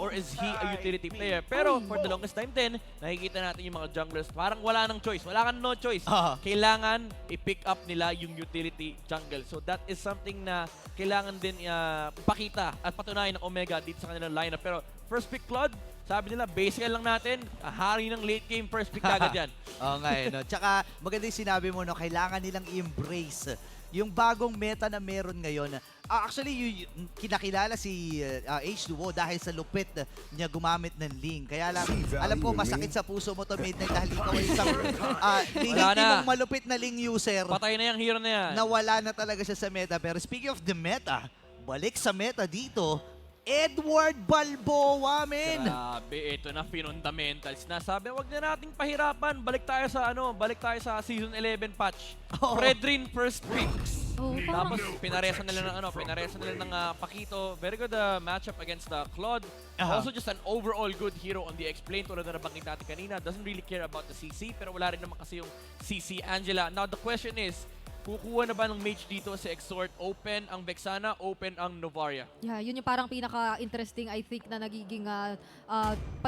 or is he a utility player? Pero for the longest time din, nakikita natin yung mga junglers, parang wala nang choice. Wala kang no choice. Kailangan i-pick up nila yung utility jungle. So that is something na kailangan din pakita at patunayan ng Omega dito sa kanilang lineup. Pero first pick Claude, sabi nila, basic lang natin, hari ng late game first pick agad yan. Oo nga no. Tsaka maganda yung sinabi mo, no, kailangan nilang i-embrace yung bagong meta na meron ngayon. Actually, kinakilala si H2O dahil sa lupit niya gumamit ng Ling. Kaya lang, alam ko masakit sa puso mo to, Midnight, dahil ikaw ay isang hindi mong malupit na Ling user. Patay na yung hero na yan. Nawala na talaga siya sa meta. Pero speaking of the meta, balik sa meta dito, Edward Balboa, men! Grabe, ito na fundamentals na. Sabi, wag na nating pahirapan. Balik tayo sa Season 11 patch. Redrin first picks. Tapos pinaresan nila ng Paquito. Very good matchup against Claude. Also just an overall good hero on the X-Plane. Tulad na nabanggit natin kanina. Doesn't really care about the CC, pero wala rin naman kasi yung CC Angela. Now the question is, kukuha na ba ng mage dito si Exort? Open ang Vexana, open ang Novaria. Yeah, yun yung parang pinaka-interesting, I think, na nagiging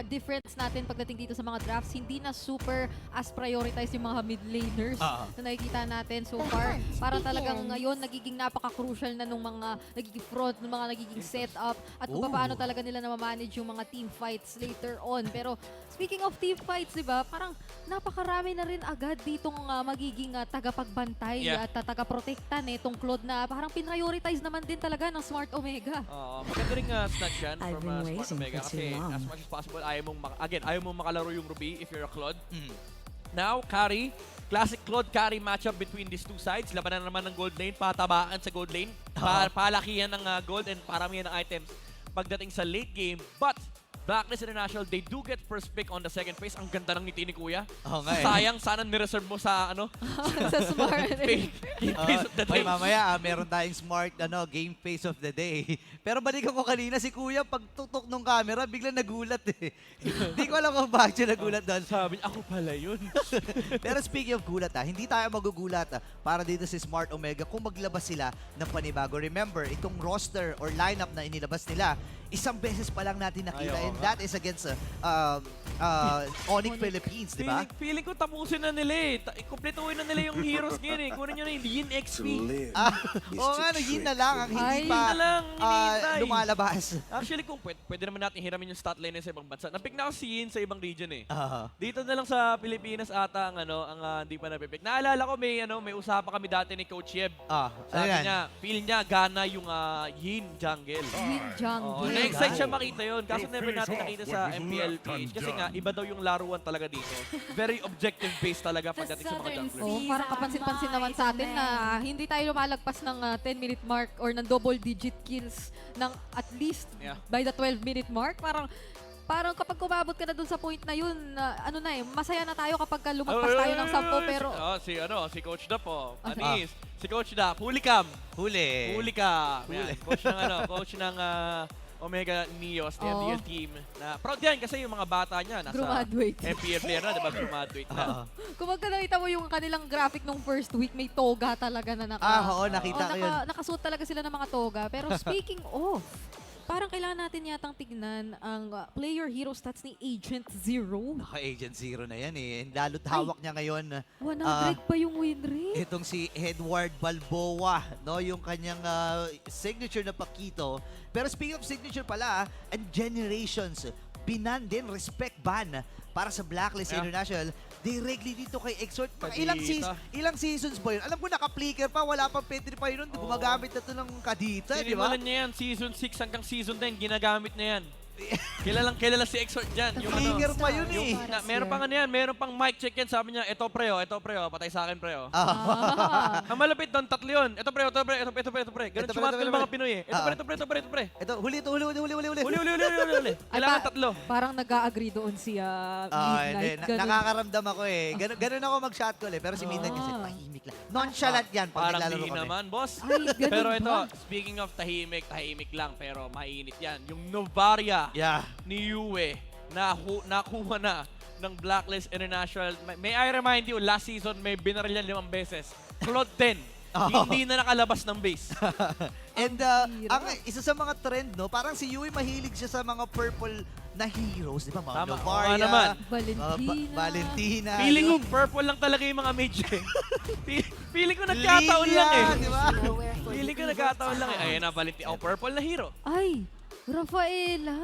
difference natin pagdating dito sa mga drafts. Hindi na super as prioritize yung mga mid laners na nakikita natin so far. Parang talagang ngayon, nagiging napaka-crucial na nung mga nagiging front, nung mga nagiging setup, at kung paano talaga nila na manage yung mga team fights later on. Pero speaking of team fights, di ba, parang napakarami na rin agad ditong magiging tagapagbantay at taga-protekta nitong Claude na parang pinrioritize naman din talaga ng Smart Omega. Maganda rin snatch yan from Smart Omega kasi as much as possible, ayaw mong makalaro yung Ruby if you're a Claude. Now, carry. Classic Claude carry matchup between these two sides. Labanan naman ng gold lane, patabaan sa gold lane, palakihan ng gold and paramihan ng items pagdating sa late game. But Blacklist International, they do get first pick on the second phase. Ang ganda ng ngiti ni Kuya. Sayang, sana nireserve mo sa sa Smart. game phase of the day. Mamaya, meron tayong Smart game phase of the day. Pero balikan ko kanina, si Kuya, pag tutok ng camera, biglang nagulat eh. Hindi ko alam kung bakit siya nagulat doon. Sabi niya, ako pala yun. Pero speaking of gulat, hindi tayo magugulat para dito si Smart Omega kung maglabas sila ng panibago. Remember, itong roster or lineup na inilabas nila, isang beses pa lang natin nakita and that is against Onyx Philippines, di ba? Feeling ko tapusin na nila eh. Kumpletuhin na nila yung heroes ngayon eh. Kunin nyo na yung Yin XP. Oo nga, Yin na lang ang hindi pa lumalabas. Actually, kung pwede naman natin hiramin yung stat line sa ibang bansa. Napick na ako si Yin sa ibang region eh. Dito na lang sa Pilipinas ata ang hindi pa napipick. Naalala ko may usapan kami dati ni Coach Yeb. Sabi niya, feel niya gana yung Yin jungle. Yin jungle. Na-excite siya makita yun. Kaso never natin nakita sa MPL page. Kasi nga, iba daw yung laruan talaga dito. Very objective based talaga pagdating sa mga junglers. Parang kapansin-pansin naman sa atin na hindi tayo lumalagpas ng 10-minute mark or ng double-digit kills ng at least by the 12-minute mark. Parang kapag kumabot ka na dun sa point na yun, masaya na tayo kapag lumagpas tayo ng 10 pero... Si Coach Dap Anis. Si Coach Dap, huli ka. Huli ka. Coach ng Omega Neos, the MPL team. Proud yan kasi yung mga bata niya nasa MPL player na, diba? Graduate na. Kung nakita mo yung kanilang graphic nung first week, may toga talaga na nakita ko yun. Nakasuot talaga sila ng mga toga. Pero speaking of, parang kailangan natin yatang tignan ang player hero stats ni Agent Zero. Agent Zero na yan eh. Lalo't hawak niya ngayon. 100 pa yung win rate. Itong si Edward Balboa, yung kanyang signature na Paquito. Pero speaking of signature pala, and Generations, binan din, respect ban para sa Blacklist International. Directly dito kay Exort. Ilang seasons ba yun? Alam ko naka-flicker pa, wala pang petrify nun. Gumagamit na ito ng kadita, di ba? Sinimulan niya yan, season 6 hanggang season 10, ginagamit na yan. Kilala si Exort dyan. Flicker pa yun eh. Meron pang meron pang mic check yan. Sabi niya, ito pre, patay sa akin pre. Ang malapit doon, tatlo yun. Ito pre. Ganun sumat ng mga Pinoy eh. Ito pre. Ito, huli. Huli. Kailangan tatlo. Parang nag-a-agree doon si Midnight. Nakakaramdam ako eh. Ganun ako mag-shot call eh. Pero si Midnight kasi tahimik lang. Nonchalant yan pag naglalaro kami. Parang naman, boss. Pero ito, speaking of tahimik lang, pero mainit yan. Yung Novaria ni Yue, nakuha na ng Blacklist International. May I remind you, last season may binaril yan 5 beses. Claude 10, hindi na nakalabas ng base. And hirap. ang isa sa mga trend, no, parang si Yui mahilig siya sa mga purple na heroes, di ba? Mga Tama. Oo Novaria, nga naman. Valentina. Valentina. Feeling no? ko purple lang talaga yung mga mage eh. Feeling ko nagkataon lang eh. Lilia, di ba? Feeling ko nagkataon lang eh. Ayan na, Valentina. Oh, purple na hero. Ay, Rafaela.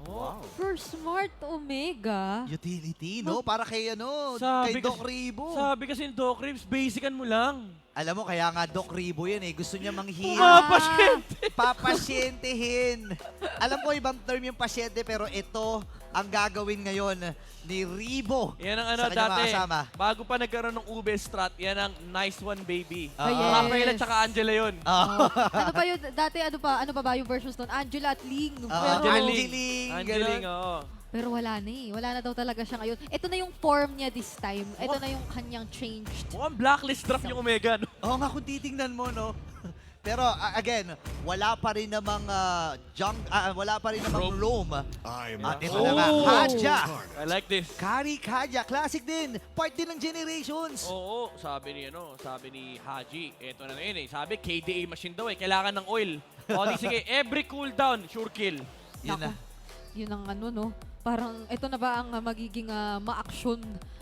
Oh. For Smart Omega. Utility, no? Para kay Sabi kay Doc kasi- Ribo. Sabi kasi yung Doc Ribs, basican mo lang. Alam mo, kaya nga Doc Ribo yan eh. Gusto niya manghihil. Pumapasyente. Papasyentehin. Alam ko ibang term yung pasyente, pero ito ang gagawin ngayon ni Ribo. Yan ang sa kanyang mga dati. kasama. Bago pa nagkaroon ng Ube Strat, yan ang nice one baby. Ah, yes. Rafael at saka Angela yun. Oh, ano pa yun? Dati ano pa ba yung versions nun? Angela at Ling. Pero, Angeling. Angeling, ganun. oo. pero wala na eh. Wala na daw talaga siya ngayon. Ito na yung form niya this time. Ito na yung kanyang changed. Mukhang blacklist drop yung Omega, no? Oo nga, kung titingnan mo, no? Pero again, wala pa rin namang wala pa rin namang Rome. At ito na nga, Oh! Hadja. I like this. Karik Hadja, classic din. Part din ng Generations. Oo, sabi ni Haji, eto na yun eh. Sabi, KDA machine daw eh, kailangan ng oil. O di sige, every cooldown, sure kill. Yun na. Yun ang ano, no? Parang ito na ba ang magiging ma-action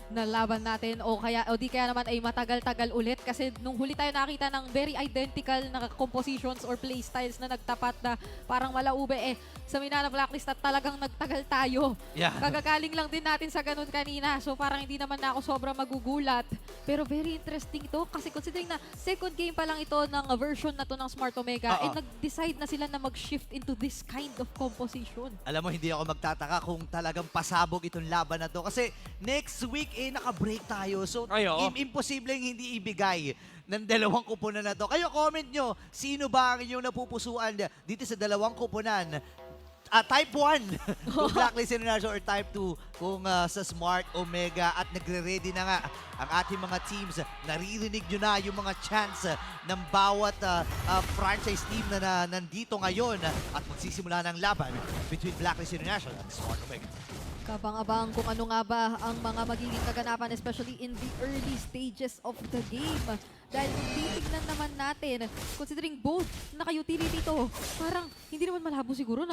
na laban natin o di kaya naman ay matagal-tagal ulit kasi nung huli tayo nakita ng very identical na compositions or playstyles na nagtapat na parang malaube sa Minana Blacklist at talagang nagtagal tayo. Yeah. Kagagaling lang din natin sa ganun kanina so parang hindi naman na ako sobrang magugulat pero very interesting to kasi considering na second game pa lang ito ng version na to ng Smart Omega nag-decide na sila na mag-shift into this kind of composition. Alam mo, hindi ako magtataka kung talagang pasabog itong laban na to. Kasi next week, naka-break tayo. So, Ay, oo. imposibleng hindi ibigay ng dalawang kupunan na to. Kayo, comment nyo, sino ba ang inyong napupusuan dito sa dalawang kupunan? Type 1 kung Blacklist International or Type 2 kung sa Smart Omega at nagre-ready na nga ang ating mga teams. Naririnig nyo na yung mga chance ng bawat franchise team na nandito ngayon at magsisimula ng laban between Blacklist International at Smart Omega. Kabang-abang kung ano nga ba ang mga magiging kaganapan especially in the early stages of the game. Dahil kung titignan naman natin, considering both naka-utility to, parang hindi naman malabo siguro na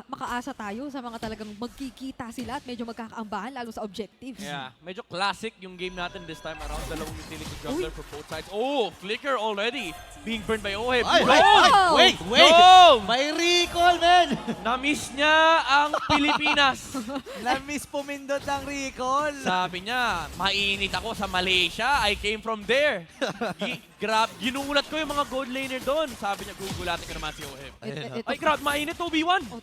makaasa tayo sa mga talagang magkikita sila at medyo magkakaambahan lalo sa objectives. Yeah, medyo classic yung game natin this time around. Dalawang utility jungler for both sides. Oh, Flicker already being burned by Oheb. Ay, Go! wait! Go! May recall, man! Na-miss niya ang Pilipinas. Na-miss pumindot ng recall. Sabi niya, mainit ako sa Malaysia. I came from there. Ginugulat ko yung mga gold laner doon. Sabi niya, gugulatin ko naman si Oheb. Ay, grab, mainit 2v1. Oh,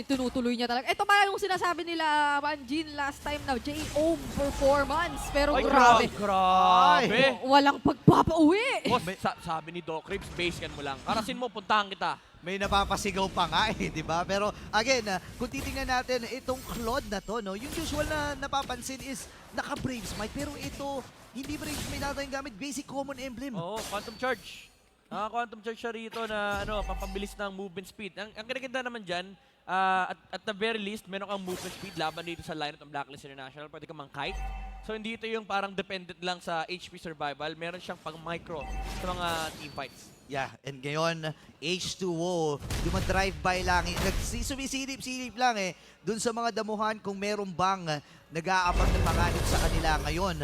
tinutuloy niya talaga. Ito pa yung sinasabi nila, Banjin, last time na J-Ohm performance. Pero Ay, grabe. grabe. Walang pagpapauwi. Boss, sabi ni Doc Ribs, base can mo lang. Karasin mo, puntahan kita. May napapasigaw pa nga di ba? Pero again, kung titingnan natin itong Claude na to, no, yung usual na napapansin is naka-Brave Smite, pero ito hindi Brave Smite natin gamit, basic common emblem. Oo, Quantum Charge. Quantum Charge siya rito na pampabilis ng movement speed. Ang kinaganda naman dyan, at the very least, meron kang movement speed laban dito sa lineup ng Blacklist International. Pwede kang mang-kite. So hindi ito yung parang dependent lang sa HP survival. Meron siyang pang-micro sa mga team fights. Yeah, and ngayon, H2O, dumadrive-by lang, sumisilip-silip lang dun sa mga damuhan kung meron bang nag-aabang ng panganib sa kanila ngayon.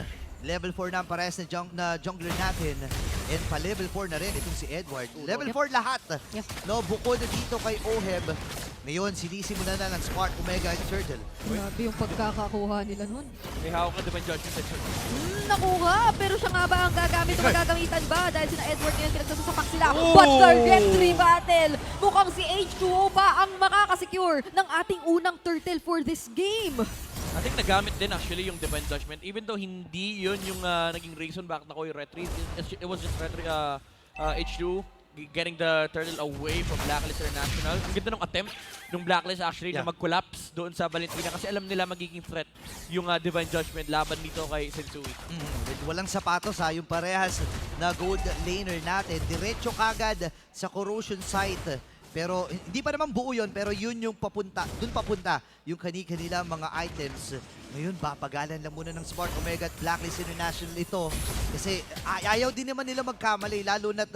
Level 4 na ang pares na jungler natin. And pa level 4 na rin itong si Edward. Level 4 lahat. Yep. No, bukod dito kay Oheb. Ngayon, sinisimulan na ng Smart Omega and Turtle. Grabe yung pagkakakuha nila nun. May hawak ka naman judgment section. Nakuha! Pero siya nga ba ang gagamit o magagamitan ba? Dahil sina Edward ngayon pinagsasapak sila. Oh! But the victory battle! Mukhang si H2O pa ang makakasecure ng ating unang turtle for this game. I think nagamit din actually yung Divine Judgment. Even though hindi yun yung naging reason bakit ako yung retreat. It was just retreat H2 getting the turtle away from Blacklist International. Ang ganda ng attempt ng Blacklist actually na mag-collapse doon sa Valentina kasi alam nila magiging threat yung Divine Judgment laban dito kay Sensui. Walang sapatos yung parehas na gold laner natin. Diretso kagad sa corrosion site. Pero hindi pa naman buo yun, pero yun yung papunta, dun papunta yung kanilang mga items Ngayon, papagalan lang muna ng Smart Omega at Blacklist International ito. Kasi ayaw din naman nila magkamali, lalo na't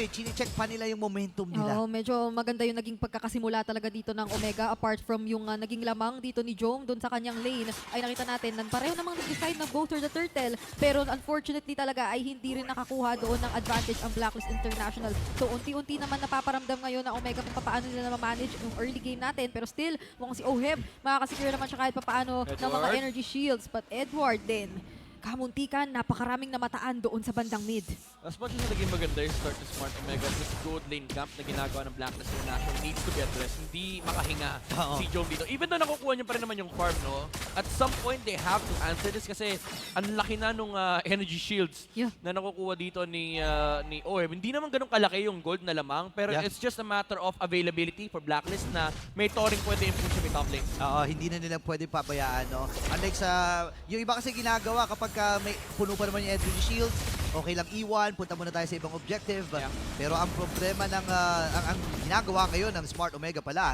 chine-check pa nila yung momentum nila. Oo, medyo maganda yung naging pagkakasimula talaga dito ng Omega apart from yung naging lamang dito ni Jom doon sa kanyang lane. Ay nakita natin na pareho namang nag-decide na go for the turtle. Pero unfortunately talaga ay hindi rin nakakuha doon ng advantage ang Blacklist International. So unti-unti naman napaparamdam ngayon na Omega kung paano nila na-manage yung early game natin. Pero still, mukhang si Oheb makakasecure naman siya kahit paano ng mga Edward. energy shields. But Edward din, kamuntikan, napakaraming namataan doon sa bandang mid. As much as naging maganda yung start ng Smart Omega, this good lane camp na ginagawa ng Blacklist International needs to be addressed. Hindi makahinga Oo. si Jom dito. Even though nakukuha niya pa rin naman yung farm, no? At some point, they have to answer this kasi ang laki na nung energy shields Yeah. na nakukuha dito ni Orb. Hindi naman ganun kalaki yung gold na lamang, pero Yeah. it's just a matter of availability for Blacklist na may Thoring pwede improve sa may top lane. Oo, hindi na nila pwede pabayaan, no? Unlike sa, yung iba kasi ginagawa kapag may puno pa naman yung energy shields, okay lang iwan, punta muna tayo sa ibang objective. Yeah. Pero ang problema ng, ang ginagawa ngayon ng Smart Omega pala,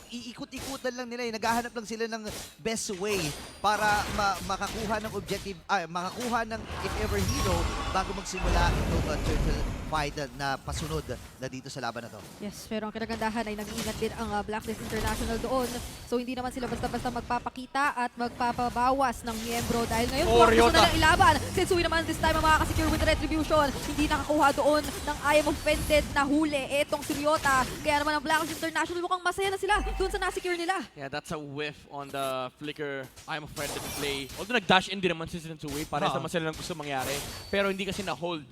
iikot-ikutan lang nila, naghahanap lang sila ng best way para makakuha ng objective, makakuha ng if ever hero bago magsimula itong turtle fight na pasunod na dito sa laban na to. Yes, pero ang kinagandahan ay nag-iingat din ang Blacklist International doon. So hindi naman sila basta-basta magpapakita at magpapabawas ng miyembro dahil ngayon Oh, gusto Ryota. na lang ilaban. Sensui naman this time ang makakasecure with Retribution. Hindi nakakuha doon ng I am offended na huli etong si Ryota. Kaya naman ang Blacklist International mukhang masaya na sila doon sa nasecure nila. Yeah, that's a whiff on the flicker. I'm afraid to play. Although nag-dash in din naman si Sensui, pares naman sila ng gusto mangyari. Pero hindi kasi na-hold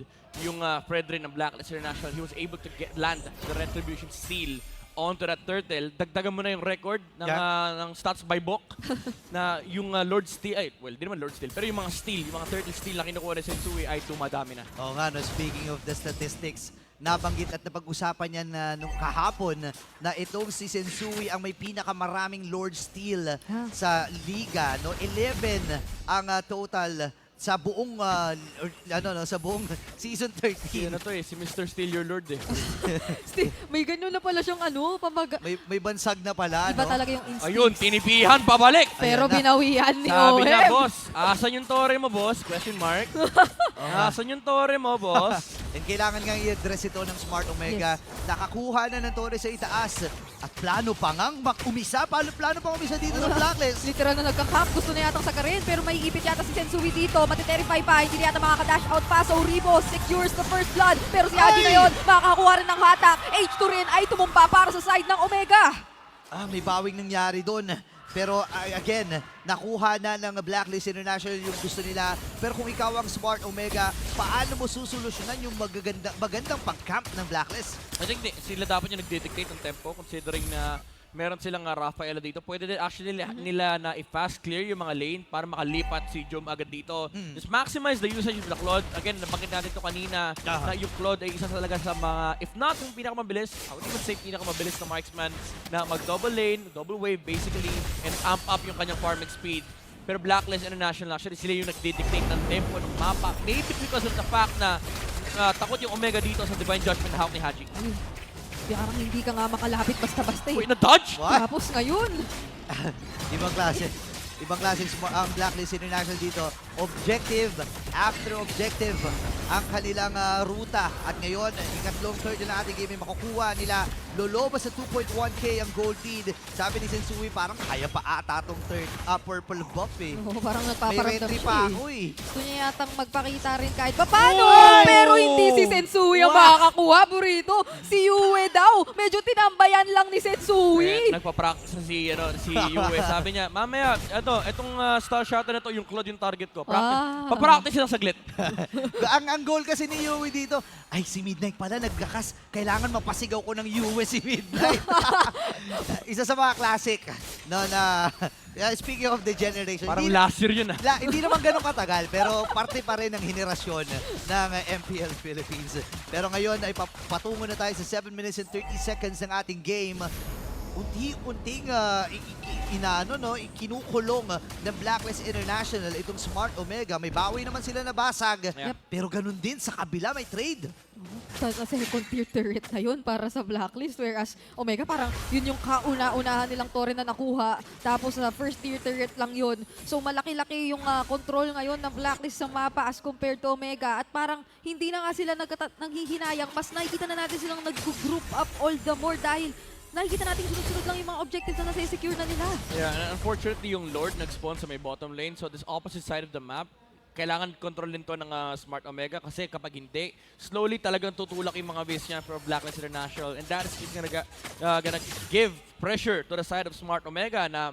yung Fredrin ng Blacklist International. He was able to land the Retribution Steal onto that turtle. Dagdagan mo na yung record ng, ng stats by book na yung Lord Steal, well, di naman Lord Steal, pero yung mga steal, yung mga turtle steal na kinukuha ni Sensui ay dumadami na. Oo nga, no, speaking of the statistics, nabanggit at napag-usapan yan nung kahapon na itong si Sensui ang may pinakamaraming Lord Steal sa liga. No? 11 ang total sa buong sa buong season 13. Ano to si Mr. Steal Your Lord eh. May ganun na pala siyang May bansag na pala, iba no? talaga yung instinct. Ayun, tinipihan, pabalik! Pero Ayan na. binawian ni Sabi niya, Ohem. boss, asan yung tore mo, boss? Question mark. Asan yung tore mo, boss? And kailangan nga i-address ito ng Smart Omega. Nakakuha na ng Torres sa itaas. At plano pa ngang umisa. Plano pa umisa dito sa Blacklist. Literal na nagka-cap. Gusto na yatang sakarin. Pero may ipit yata si Sensui dito. Matiterify pa. Hindi na yata makaka-dash out pa. So Rebo secures the first blood. Pero si Adi ngayon makakakuha rin ng hatak. H2 rin ay tumumpa para sa side ng Omega. May bawing nangyari doon. Pero again, nakuha na ng Blacklist International yung gusto nila. Pero kung ikaw ang Smart Omega, paano mo susolusyonan yung magandang pag-camp ng Blacklist? I think sila dapat yung nag-dictate ng tempo considering na meron silang Rafaela dito. Pwede din actually nila na i-fast clear yung mga lane para makalipat si Jom agad dito. Just maximize the usage of the Claude. Again, nabanggit natin ito kanina na yung Claude ay isa talaga sa mga, if not yung pinakamabilis, I would even say pinakamabilis na marksman na mag-double lane, double wave basically, and amp up yung kanyang farming speed. Pero Blacklist International, actually sila yung nag-dictate ng tempo ng mapa. Maybe because of the fact na takot yung Omega dito sa Divine Judgment na hawak ni Haji. Parang hindi ka nga makalapit basta-basta eh. Wait, na-dodge? What? Tapos ngayon, Ibang klase. Ibang klase ang Blacklist International dito. Objective after objective ang kanilang ruta. At ngayon, ikatlong third na ating game ay makukuha nila. Loloba sa 2.1k ang gold lead. Sabi ni Sensui, parang kaya pa ata tong third purple buff eh. parang May nagpaparamdam retry siya pa eh. ako eh. Gusto niya yatang magpakita rin kahit paano. Oy! Pero hindi si Sensui ang Wow! makakakuha, Burrito. Si Yue daw. Medyo tinambayan lang ni Sensui. Nagpa-practice na si Yue. Sabi niya, mamaya, itong star shot na to, yung Claude yung target ko. Pa-practice lang saglit. ang goal kasi ni Yue dito, ay si Midnight pala naggakas. Kailangan mapasigaw ko ng Yue si Midnight. Isa sa mga classic. No, na, speaking of the generation. Parang last year yun Hindi naman ganun katagal, pero parte pa rin ng henerasyon ng MPL Philippines. Pero ngayon ay patungo na tayo sa 7 minutes and 30 seconds ng ating game. unti-unting inaano, no, kinukulong ng Blacklist International itong Smart Omega. May bawi naman sila na basag. Yep. Pero ganun din, sa kabila may trade. Sa second tier turret na yun para sa Blacklist, whereas Omega parang yun yung kauna-unahan nilang torre na nakuha, tapos sa first tier turret lang yun. So malaki-laki yung control ngayon ng Blacklist sa mapa as compared to Omega, at parang hindi na nga sila nanghihinayang, mas nakikita na natin silang nag-group up all the more dahil nakikita natin sunod-sunod lang yung mga objectives na nasa-secure na nila. Yeah, and unfortunately yung Lord nag-spawn sa may bottom lane, so this opposite side of the map, kailangan kontrolin to ng Smart Omega kasi kapag hindi, slowly talagang tutulak yung mga base niya for Blacklist International, and that is gonna give pressure to the side of Smart Omega na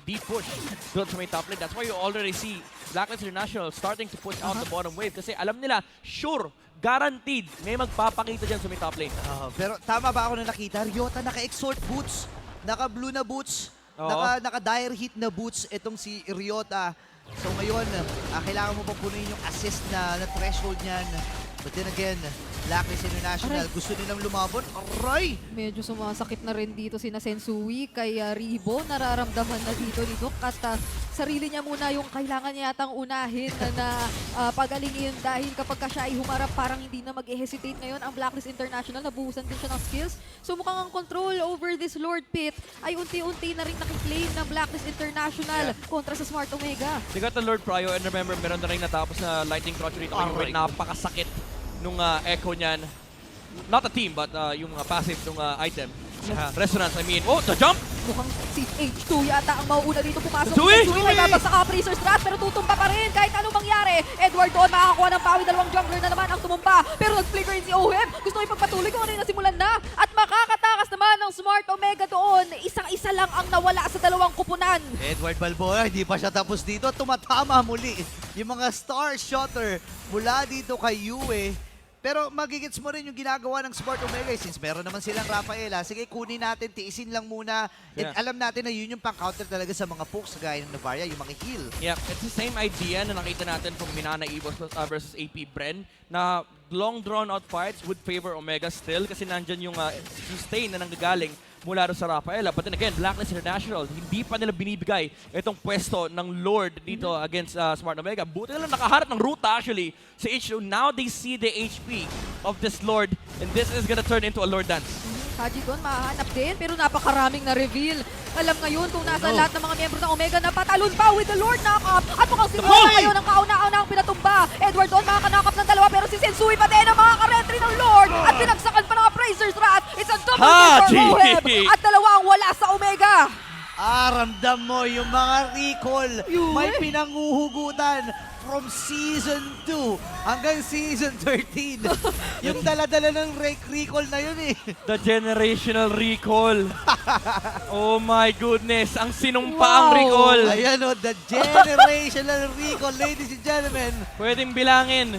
deep push doon sa may top lane. That's why you already see Blacklist International starting to push out the bottom wave kasi alam nila, sure, guaranteed, may magpapakita dyan sa may top lane. Pero tama ba ako na nakita? Ryota naka-exort boots, naka-blue na boots, Oo. naka-dire hit na boots itong si Ryota. So ngayon, kailangan mo pa punuin yung assist na threshold niyan. But then again, Blacklist International, gusto nilang lumabon. Aray! Medyo sumasakit na rin dito si Sensui kay Ribo. Nararamdaman na dito ni Duke at sarili niya muna yung kailangan niya yatang unahin na pagalingin dahil kapag ka siya ay humarap, parang hindi na mag-hesitate ngayon ang Blacklist International. Nabuhusan din siya ng skills. So mukhang ang control over this Lord Pit ay unti-unti na rin nakiklaim ng Blacklist International kontra sa Smart Omega. They got the Lord Prio, and remember, meron na rin natapos na Lightning Crotch rito. Aray. Napakasakit nung echo niyan. Not a team, but yung passive nung item. Resonance, I mean. Oh, the jump! Mukhang si H2 yata ang mauuna dito pumasok. Sensui! Sensui may babagsak ang Freezer Strat pero tutumba pa rin kahit anong mangyari. Edward doon makakakuha ng pawi, dalawang jungler na naman ang tumumba. Pero nag-flicker rin si OHM. Gusto ipagpatuloy kung ano yung nasimulan na. At makakatakas naman ng Smart Omega doon. Isang-isa lang ang nawala sa dalawang kupunan. Edward Balboa, hindi pa siya tapos dito. Tumatama muli yung mga star shotter mula dito kay Yue. Pero magigits mo rin yung ginagawa ng Smart Omega since meron naman silang Rafaela. Sige, kunin natin, tiisin lang muna. And Yeah. alam natin na yun yung pang-counter talaga sa mga pokes gaya ng Navaria, yung mga heal. Yeah, it's the same idea na nakita natin from Minana Evo versus AP Bren na long drawn-out fights would favor Omega still kasi nandyan yung sustain na nanggagaling mula rin sa Rafaela. But then again, Blacklist International, hindi pa nila binibigay itong pwesto ng Lord dito against Smart Omega. Buti nila nakaharap ng ruta actually sa H2. Now they see the HP of this Lord, and this is gonna turn into a Lord dance. Haji doon mahanap din pero napakaraming na-reveal. Alam ngayon kung nasa lahat ng mga miyembro ng Omega na patalon pa with the Lord knock-up. At mukhang si Rosa ngayon ang kauna-una ang pinatumba. Edward doon makaka-knock-up ng dalawa pero si Sensui pa din ang makaka-retry ng Lord. At pinagsakan pa ng Appraiser's Rat. It's a double kill for Haji! Oheb. At dalawa ang wala sa Omega. Ramdam mo yung mga recall. Yun. May pinanguhugutan from Season 2 hanggang Season 13. Yung dala-dala ng recall na yun eh. The generational recall. Oh my goodness, ang sinumpaang Wow. recall. Ayan o, the generational recall, ladies and gentlemen. Pwedeng bilangin.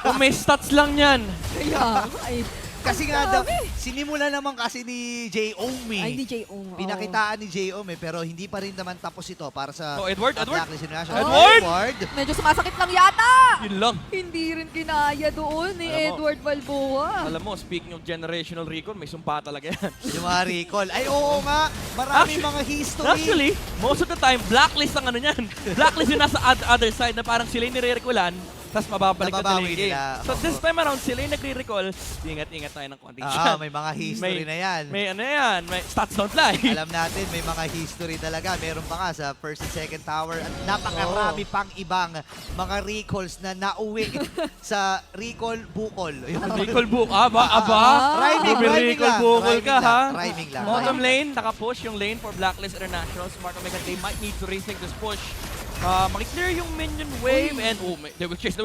Kung may stats lang yan. Kaya, ay, Kasi nga daw, dami. sinimula naman kasi ni J. Omi. Ay, ni J.O. Pinakitaan ni J. Omi, pero hindi pa rin naman tapos ito para sa Oh, Edward, Blacklist International. Edward! Medyo sumasakit lang yata. Yun lang. Hindi rin kinaya doon ni Alam mo, Edward Balboa. Alam mo, speaking of generational recall, may sumpa talaga yan. Yung mga recall. Ay, oo nga. Maraming mga history. Actually, most of the time, blacklist ang ano niyan. Blacklist yung nasa other side na parang sila yung nire-recallan, tapos mababalik na Nababawi nila yung game. nila. So this time around, sila yung nagre-recall. Ingat-ingat tayo ng konti dyan. May mga history na yan. May ano yan, may stats don't lie. Alam natin, may mga history talaga. Meron pa nga sa first and second tower at napakarami pang ibang mga recalls na nauwi sa recall bukol. Recall book. Aba. Rhyming Recall lang. bukol ka, ha? Rhyming lang. Bottom lane, naka-push yung lane for Blacklist International. Smart Omega, they might need to rethink this push. Makiklear yung minion wave and they will chase.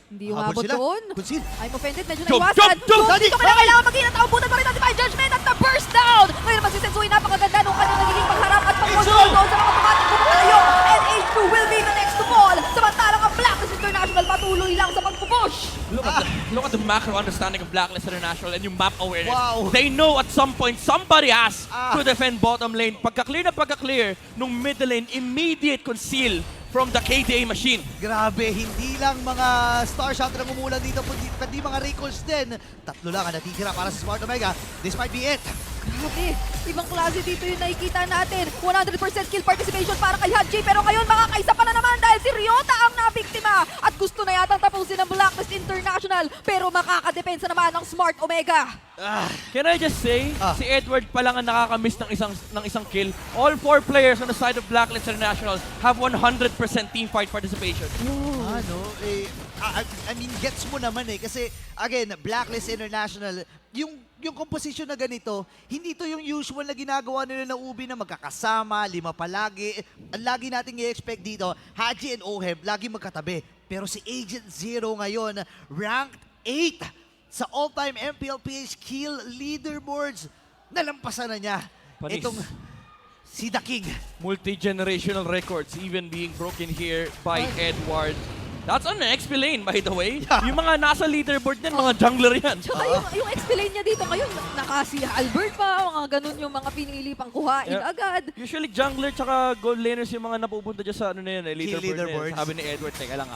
Hindi Habol umabot sila. doon. Kunsil. I'm offended, medyo Jump, naiwasan. jump, So, dito ka na kailangan mag-inat. Abutan pa rin natin by Judgment at the burst down. Ngayon naman si Sensui, napakaganda nung kanyang nagiging pagharap at pag-control doon sa mga tumating kumakayo. And H2 will be the next to fall. Samantalang ang Blacklist International patuloy lang sa pagpupush. Look at the macro understanding of Blacklist International and yung map awareness. Wow. They know at some point somebody has Ah. to defend bottom lane. Pagka-clear nung middle lane, immediate conceal from the KDA machine. Grabe, hindi lang mga Star Shot ang umulan dito, kundi mga recalls din. Tatlo lang ang natitira para sa Smart Omega. This might be it. Grabe, ibang klase dito yung nakikita natin. 100% kill participation para kay Hadji. Pero ngayon makakaisa pa na naman dahil si Ryota ang nabiktima. At gusto na yatang tapusin ng Blacklist International. Pero makakadepensa naman ng Smart Omega. Can I just say, si Edward pa lang ang nakakamiss ng isang kill. All 4 players on the side of Blacklist International have 100% team fight participation. Ano, I mean, gets mo naman eh. Kasi, again, Blacklist International, yung composition na ganito, hindi to yung usual na ginagawa nila na Ubi na magkakasama, 5 palagi. Ang lagi nating i-expect dito, Hadji and Oheb, lagi magkatabi. Pero si Agent Zero ngayon, ranked 8 sa all-time MPLPH kill leaderboards. Nalampasan na niya. Panis. Itong si The King. Multi-generational records even being broken here by Edward. That's on the XP lane, by the way. Yung mga nasa leaderboard niyan, mga jungler yan. Tsaka yung XP lane niya dito ngayon, nakasi Albert pa, mga ganun yung mga pinili pang kuhain agad. Usually jungler tsaka gold laners yung mga napupunta dyan sa ano na yun, leaderboard na leaderboards. yun. Sabi ni Edward, teka lang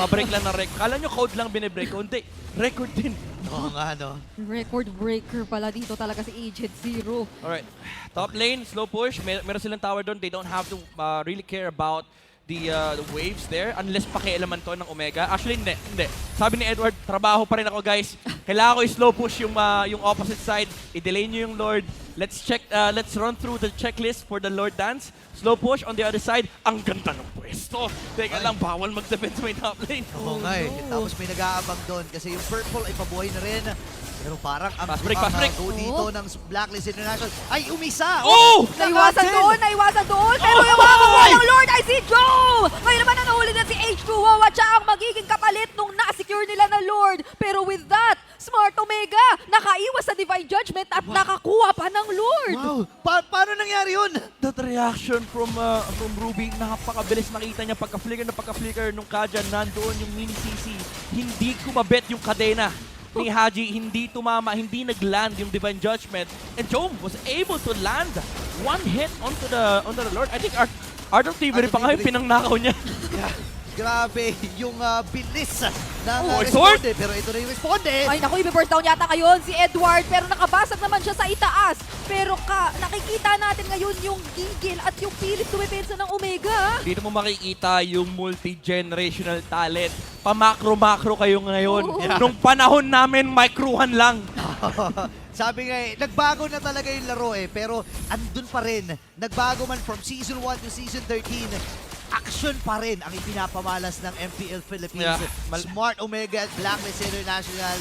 pa-break lang ng record. Kala nyo code lang binibreak. Hindi, record din. Oo nga, no? Record breaker pala dito talaga si Agent Zero. Alright, top lane, slow push. Meron silang tower doon. They don't have to really care about the waves there unless pakialaman to ng Omega. Actually, hindi. Sabi ni Edward, trabaho pa rin ako, guys. Kailangan ko i-slow push yung opposite side. I-delay nyo yung Lord. Let's run through the checklist for the Lord dance. Slow push on the other side. Ang ganda ng pwesto. Teka lang, bawal mag-defense may top lane. Oo nga eh. Tapos may nag-aabang doon kasi yung purple ay pabuhay na rin. Pero parang ang Fast break. go dito ng Blacklist International ay umisa! Oh! Naiwasan doon, pero yung makakuha ng Lord ay si Joe! Ngayon naman nahuli na si H2O at siya ang magiging kapalit nung na-secure nila na Lord. Pero with that, Smart Omega nakaiwas sa Divine Judgment at nakakuha pa ng Lord. Wow! Paano nangyari yun? That reaction from Ruby, napakabilis makita niya pagka-flicker nung Kajan, nandoon yung mini CC. Hindi kumabet yung kadena ni Hadji, hindi tumama, hindi nag-land yung Divine Judgment. And Jom was able to land one hit onto the Lord. I think Art of Thievery pa nga yung pinangnakaw niya. Yeah. Grabe yung bilis ng sword! responde. Pero ito na yung responde. Ay naku, i-burst down yata ngayon si Edward pero nakabasag naman siya sa itaas. Pero nakikita natin ngayon yung gigil at yung pilit tumipensa ng Omega. Dito mo makikita yung multi-generational talent. Pa-macro-macro kayo ngayon. Yeah. Nung panahon namin, microhan lang. Sabi nga eh, nagbago na talaga yung laro eh. Pero andun pa rin. Nagbago man from Season 1 to Season 13. Action pa rin ang ipinapamalas ng MPL Philippines. Yeah. Smart Omega at Blacklist International.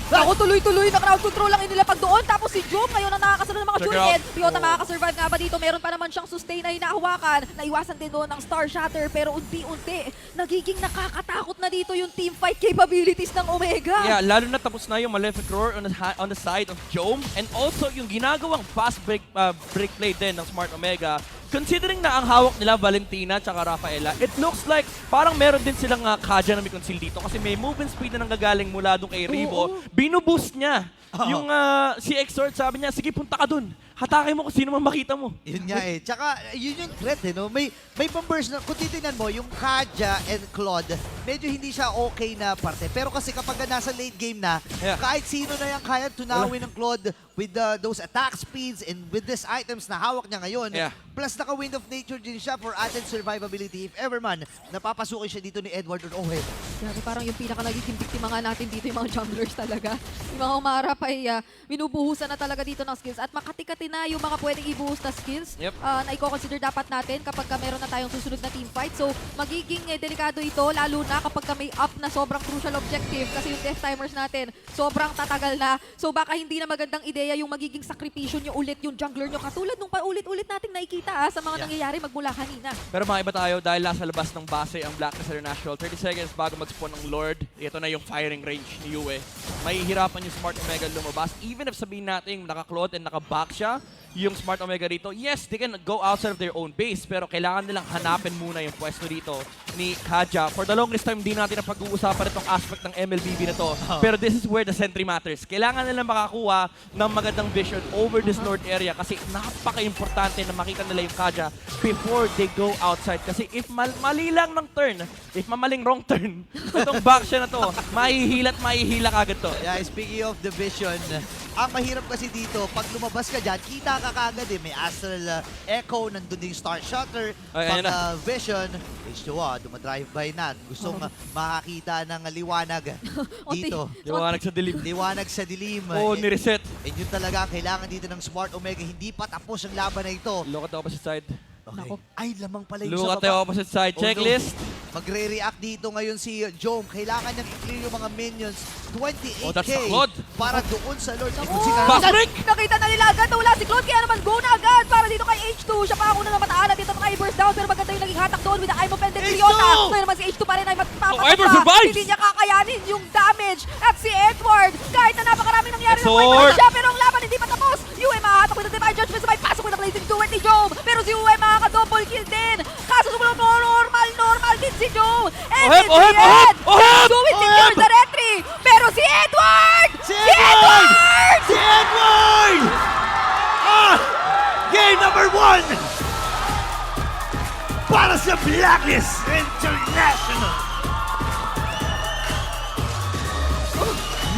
Ako tuloy-tuloy na crowd control lang inilapag doon. Tapos si Joe ngayon ang nakakasunod ng mga Juliet. Ryota makakasurvive nga ba dito? Meron pa naman siyang sustain na hinahawakan. Naiwasan din doon ng Star Shatter pero unti-unti nagiging nakakatakot na dito yung team fight capabilities ng Omega. Yeah, lalo na tapos na yung Malefic Roar on the side of Jom and also yung ginagawang fast break play din ng Smart Omega. Considering na ang hawak nila Valentina at Rafaela, it looks like parang meron din silang Kaja na may conceal dito kasi may movement speed na nanggagaling mula doon kay Rivo. Binuboost niya. Yung si Exort sabi niya, sige punta ka dun. Hatakin mo kung sino man makita mo. Yun nga eh. Tsaka yun yung threat eh, no? May pang-burst na, kung titignan mo, yung Kaja and Claude, medyo hindi siya okay na parte. Pero kasi kapag nasa late game na, kahit sino na yung kaya tunawin ng Claude with those attack speeds and with these items na hawak niya ngayon, plus naka-Wind of Nature din siya for added survivability if ever man napapasukin siya dito ni Edward or Oheb. Grabe, parang yung pinaka-nagiging biktima nga natin dito yung mga junglers talaga. Yung mga umarap ay binubuhusan na talaga dito ng skills at makatikati na yung mga pwedeng ibuhos na skills na i-consider dapat natin kapag meron na tayong susunod na team fight. So, magiging delikado ito lalo na kapag may up na sobrang crucial objective kasi yung death timers natin sobrang tatagal na. So, baka hindi na magandang ideya yung magiging sakripisyo nyo ulit yung jungler nyo katulad nung paulit-ulit nating nakikita sa mga nangyayari magmula kanina. Pero mga iba tayo dahil nasa labas ng base ang Blacklist International. 30 seconds bago mag-spawn ng Lord. Ito na yung firing range ni Yue. Mahihirapan yung Smart Omega lumabas. Even if sabihin natin naka-Claude and naka-back siya, yung Smart Omega rito. Yes, they can go outside of their own base, pero kailangan nilang hanapin muna yung pwesto dito ni Kaja. For the longest time, di natin na pag-uusapan itong aspect ng MLBB na to. Pero this is where the sentry matters. Kailangan nilang makakuha ng magandang vision over this north area kasi napaka-importante na makita nila yung Kaja before they go outside. Kasi if mali lang ng turn, if mamaling wrong turn, itong back siya na to, mahihila kagad to. Yeah, speaking of the vision, ang mahirap kasi dito, pag lumabas ka dyan, kita ka kagad eh. May Astral Echo, nandun din yung Star Shutter, Ay, pag ayun vision, H2O, dumadrive-by na. Gustong makakita ng liwanag dito. Liwanag sa dilim. Liwanag sa dilim. Oo, nireset. And yun talaga, ang kailangan dito ng Smart Omega. Hindi pa tapos ang laban na ito. Look at the opposite side. Okay. Nako. Ay, lamang pala yung Look sa at the baba. opposite side. Oh, no. Checklist. Magre-react dito ngayon si Jome. Kailangan niyang i-clear yung mga minions. 28K Oh, that's a Claude. para doon sa Lord. Naku! Fast break! Nakita na nila agad na wala si Claude, kaya naman go na agad para dito kay H2. Siya pa ako na namataalan dito mga i-burst down, pero maganda yung naging hatak doon with the Eye of Pendant H2! Leona. Ngayon naman si H2 pa rin ay Oh, Ivor survives! Hindi niya kakayanin yung damage. At si Edward, kahit na napakarami nangyari ng Sword! fight siya, pero ang laban hindi pa tapos. Uwe mahahatak with the Divine Judgment, sabay pasok with the Blazing Duet ni Jome. Pero si Uwe makaka-double kill din. Kaso sumunod normal din si Jome. And Oheb, in the oheb, oheb, end, oheb! Suwi secures the retry. Pero si Edward! Si Edward! Si Edward! Ah! Game number 1! Para sa Blacklist International!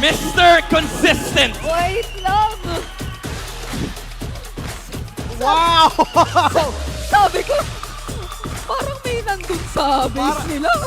Mr. Consistent. Wait lang! Wow! Sabi ko, parang may nandun sa base Parang- nila.